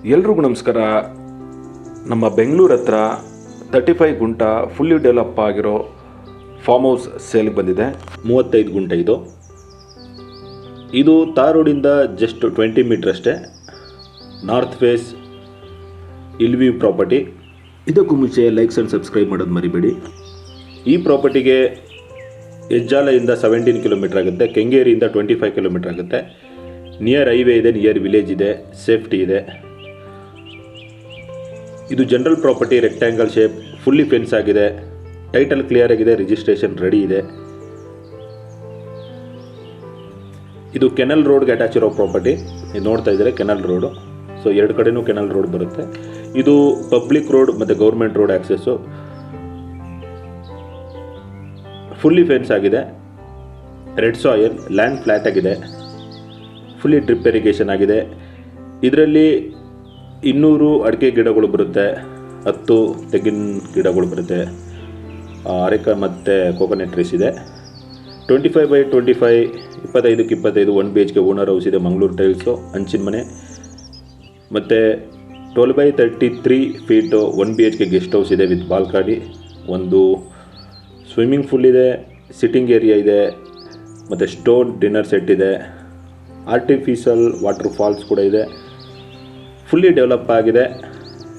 ಎಲ್ರಿಗೂ ನಮಸ್ಕಾರ. ನಮ್ಮ ಬೆಂಗಳೂರು ಹತ್ರ 35 ಗುಂಟ ಫುಲ್ಲಿ ಡೆವಲಪ್ ಆಗಿರೋ ಫಾರ್ಮ್ ಹೌಸ್ ಸೇಲ್ಗೆ ಬಂದಿದೆ. 35 ಗುಂಟೆ ಇದು ತಾರ್ ರೋಡಿಂದ ಜಸ್ಟ್ 20 ಮೀಟರ್ ಅಷ್ಟೇ. ನಾರ್ತ್ ಫೇಸ್ ಇಲ್ವಿ ಪ್ರಾಪರ್ಟಿ. ಇದಕ್ಕೂ ಮುಂಚೆ ಲೈಕ್ಸ್ ಆ್ಯಂಡ್ ಸಬ್ಸ್ಕ್ರೈಬ್ ಮಾಡೋದು ಮರಿಬೇಡಿ. ಈ ಪ್ರಾಪರ್ಟಿಗೆ ಹೆಜ್ಜಾಲೆಯಿಂದ 17 ಕಿಲೋಮೀಟರ್ ಆಗುತ್ತೆ, ಕೆಂಗೇರಿಯಿಂದ 25 ಕಿಲೋಮೀಟರ್ ಆಗುತ್ತೆ. ನಿಯರ್ ಹೈವೇ ಇದೆ, ನಿಯರ್ ವಿಲೇಜ್ ಇದೆ, ಸೇಫ್ಟಿ ಇದೆ. ಇದು general property, rectangle shape, fully fence ಆಗಿದೆ, ಟೈಟಲ್ ಕ್ಲಿಯರ್ ಆಗಿದೆ, ರಿಜಿಸ್ಟ್ರೇಷನ್ ರೆಡಿ ಇದೆ. ಇದು ಕೆನಲ್ ರೋಡ್ಗೆ ಅಟ್ಯಾಚ್ ಇರೋ ಪ್ರಾಪರ್ಟಿ. ಇದು ನೋಡ್ತಾ ಇದ್ದಾರೆ ಕೆನಲ್ ರೋಡು. ಸೊ ಎರಡು ಕಡೆನೂ ಕೆನಲ್ ರೋಡ್ ಬರುತ್ತೆ. ಇದು ಪಬ್ಲಿಕ್ ರೋಡ್ ಮತ್ತು government road access. Fully fence ಆಗಿದೆ, ರೆಡ್ ಸಾಯಿಲ್, ಲ್ಯಾಂಡ್ ಫ್ಲ್ಯಾಟ್ ಆಗಿದೆ, ಫುಲ್ಲಿ ಡ್ರಿಪ್ ಇರಿಗೇಷನ್ ಆಗಿದೆ. ಇದರಲ್ಲಿ 200 ಅಡಿಕೆ ಗಿಡಗಳು ಬರುತ್ತೆ, 10 ತೆಂಗಿನ ಗಿಡಗಳು ಬರುತ್ತೆ, ಅರೆಕ ಮತ್ತು ಕೋಕೋನಟ್ ಟ್ರೀಸ್ ಇದೆ. 25/25 25/25 1 BHK ಓನರ್ ಹೌಸ್ ಇದೆ, ಮಂಗಳೂರು ಟೈಲ್ಸು, ಹಂಚಿನ ಮನೆ. ಮತ್ತು 12/33 ಫೀಟು 1 BHK ಗೆಸ್ಟ್ ಹೌಸ್ ಇದೆ ವಿತ್ ಬಾಲ್ಕನಿ. ಒಂದು ಸ್ವಿಮ್ಮಿಂಗ್ ಪೂಲ್ ಇದೆ, ಸಿಟ್ಟಿಂಗ್ ಏರಿಯಾ ಇದೆ, ಮತ್ತು ಸ್ಟೋನ್ ಡಿನ್ನರ್ ಸೆಟ್ ಇದೆ, ಆರ್ಟಿಫಿಷಿಯಲ್ ವಾಟರ್ ಫಾಲ್ಸ್ ಕೂಡ ಇದೆ. ಫುಲ್ಲಿ ಡೆವಲಪ್ ಆಗಿದೆ,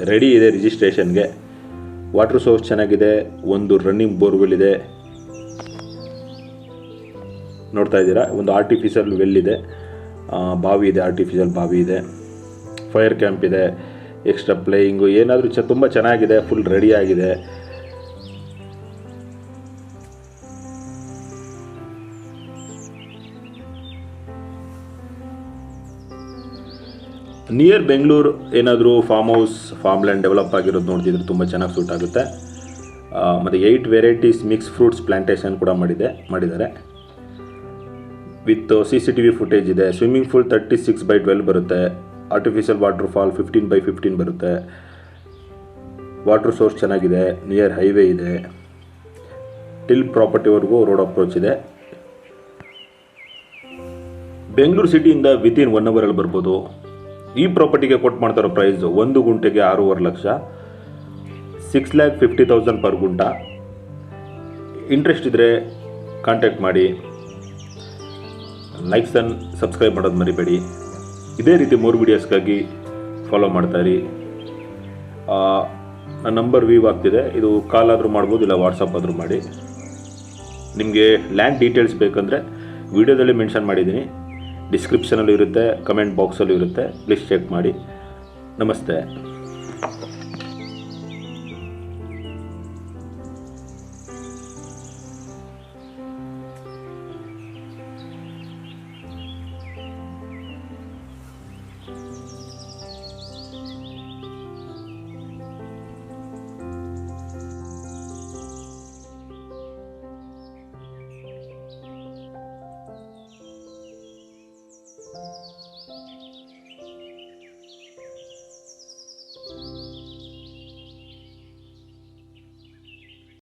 ರೆಡಿ ಇದೆ ರಿಜಿಸ್ಟ್ರೇಷನ್ಗೆ. ವಾಟರ್ ಸೋರ್ಸ್ ಚೆನ್ನಾಗಿದೆ, ಒಂದು ರನ್ನಿಂಗ್ ಬೋರ್ವೆಲ್ ಇದೆ, ನೋಡ್ತಾ ಇದ್ದೀರಾ. ಒಂದು ಆರ್ಟಿಫಿಷಿಯಲ್ ವೆಲ್ ಇದೆ, ಬಾವಿ ಇದೆ, ಆರ್ಟಿಫಿಷಿಯಲ್ ಬಾವಿ ಇದೆ, ಫೈರ್ ಕ್ಯಾಂಪ್ ಇದೆ, ಎಕ್ಸ್ಟ್ರಾ ಪ್ಲೇಯಿಂಗು ಏನಾದರೂ ತುಂಬ ಚೆನ್ನಾಗಿದೆ, ಫುಲ್ ರೆಡಿ ಆಗಿದೆ. ನಿಯರ್ ಬೆಂಗಳೂರು ಏನಾದರೂ farm house, farm land develop ಆಗಿರೋದು ನೋಡ್ತಿದ್ರೆ ತುಂಬ ಚೆನ್ನಾಗಿ ಸೂಟ್ ಆಗುತ್ತೆ. ಮತ್ತು 8 ವೆರೈಟೀಸ್ ಮಿಕ್ಸ್ ಫ್ರೂಟ್ಸ್ ಪ್ಲಾಂಟೇಷನ್ ಕೂಡ ಮಾಡಿದ್ದಾರೆ. ವಿತ್ CCTV ಫುಟೇಜ್ ಇದೆ. ಸ್ವಿಮ್ಮಿಂಗ್ ಪೂಲ್ 36/12 ಬರುತ್ತೆ. ಆರ್ಟಿಫಿಷಿಯಲ್ ವಾಟರ್ ಫಾಲ್ 15/15 ಬರುತ್ತೆ. ವಾಟರ್ ಸೋರ್ಸ್ ಚೆನ್ನಾಗಿದೆ, ನಿಯರ್ ಹೈವೇ ಇದೆ, ಟಿಲ್ ಪ್ರಾಪರ್ಟಿವರೆಗೂ ರೋಡ್ ಅಪ್ರೋಚ್ ಇದೆ. ಬೆಂಗಳೂರು ಸಿಟಿಯಿಂದ ವಿತಿನ್ 1 ಅವರಲ್ಲಿ ಬರ್ಬೋದು. ಈ ಪ್ರಾಪರ್ಟಿಗೆ ಕೊಟ್ಟು ಮಾಡ್ತಾರೋ ಪ್ರೈಸು 1 ಗುಂಟೆಗೆ 6.5 ಲಕ್ಷ, 6,50,000 ಪರ್ ಗುಂಟ. ಇಂಟ್ರೆಸ್ಟ್ ಇದ್ದರೆ ಕಾಂಟ್ಯಾಕ್ಟ್ ಮಾಡಿ. ಲೈಕ್ಸ್ ಆ್ಯಂಡ್ ಸಬ್ಸ್ಕ್ರೈಬ್ ಮಾಡೋದು ಮರಿಬೇಡಿ. ಇದೇ ರೀತಿ 3 ವೀಡಿಯೋಸ್ಗಾಗಿ ಫಾಲೋ ಮಾಡ್ತಾಯಿರಿ. ನನ್ನ ನಂಬರ್ ವೀವ್ ಆಗ್ತಿದೆ, ಇದು ಕಾಲ್ ಆದರೂ ಮಾಡ್ಬೋದು, ಇಲ್ಲ ವಾಟ್ಸಪ್ ಆದರೂ ಮಾಡಿ. ನಿಮಗೆ ಲ್ಯಾಂಡ್ ಡೀಟೇಲ್ಸ್ ಬೇಕಂದರೆ ವಿಡಿಯೋದಲ್ಲಿ ಮೆನ್ಷನ್ ಮಾಡಿದ್ದೀನಿ, ಡಿಸ್ಕ್ರಿಪ್ಷನಲ್ಲೂ ಇರುತ್ತೆ, ಕಮೆಂಟ್ ಬಾಕ್ಸಲ್ಲೂ ಇರುತ್ತೆ. ಪ್ಲೀಸ್ ಚೆಕ್ ಮಾಡಿ. ನಮಸ್ತೆ.